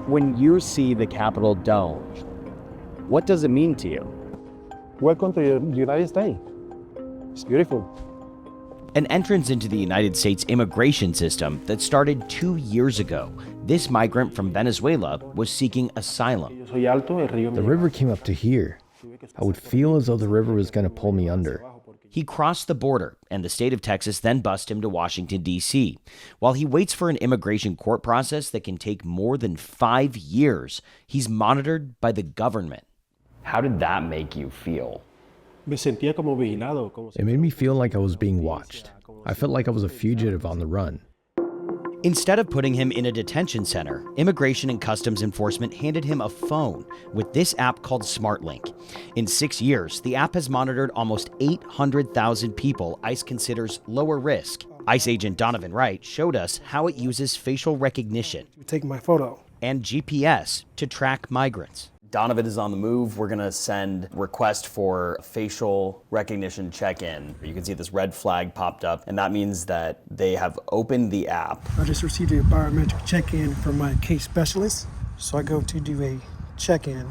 When you see the Capitol dome, what does it mean to you? Welcome to the United States. It's beautiful. An entrance into the United States immigration system that started 2 years ago. This migrant from Venezuela was seeking asylum. The river came up to here. I would feel as though the river was going to pull me under. He crossed the border, and the state of Texas then bused him to Washington, D.C. While he waits for an immigration court process that can take more than 5 years, he's monitored by the government. How did that make you feel? It made me feel like I was being watched. I felt like I was a fugitive on the run. Instead of putting him in a detention center, Immigration and Customs Enforcement handed him a phone with this app called SmartLINK. In 6 years, the app has monitored almost 800,000 people ICE considers lower risk. ICE agent Donovan Wright showed us how it uses facial recognition Take my photo. and GPS to track migrants. Donovan is on the move. We're gonna send request for facial recognition check-in. You can see this red flag popped up, and that means that they have opened the app. I just received a biometric check-in from my case specialist. So I go to do a check-in.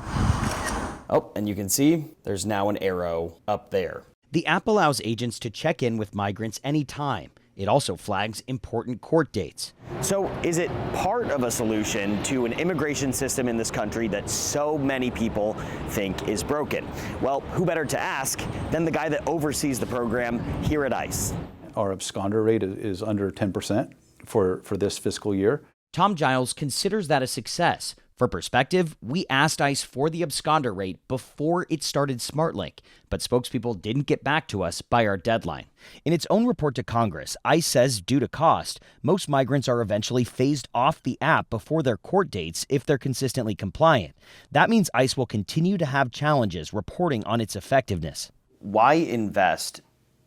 Oh, and you can see there's now an arrow up there. The app allows agents to check in with migrants anytime. It also flags important court dates. So is it part of a solution to an immigration system in this country that so many people think is broken? Well, who better to ask than the guy that oversees the program here at ICE? Our absconder rate is under 10% for this fiscal year. Tom Giles considers that a success. For perspective, we asked ICE for the absconder rate before it started SmartLINK, but spokespeople didn't get back to us by our deadline. In its own report to Congress, ICE says due to cost, most migrants are eventually phased off the app before their court dates if they're consistently compliant. That means ICE will continue to have challenges reporting on its effectiveness. Why invest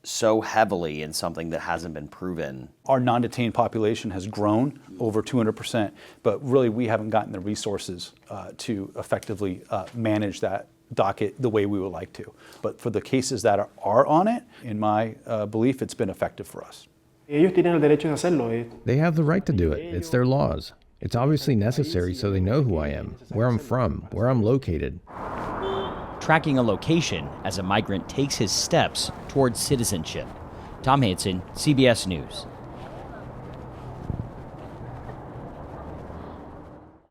so heavily in something that hasn't been proven? Our non-detained population has grown over 200%, but really we haven't gotten the resources to effectively manage that docket the way we would like to. But for the cases that are on it, in my belief, it's been effective for us. They have the right to do it. It's their laws. It's obviously necessary so they know who I am, where I'm from, where I'm located. Tracking a location as a migrant takes his steps towards citizenship. Tom Hanson, CBS News.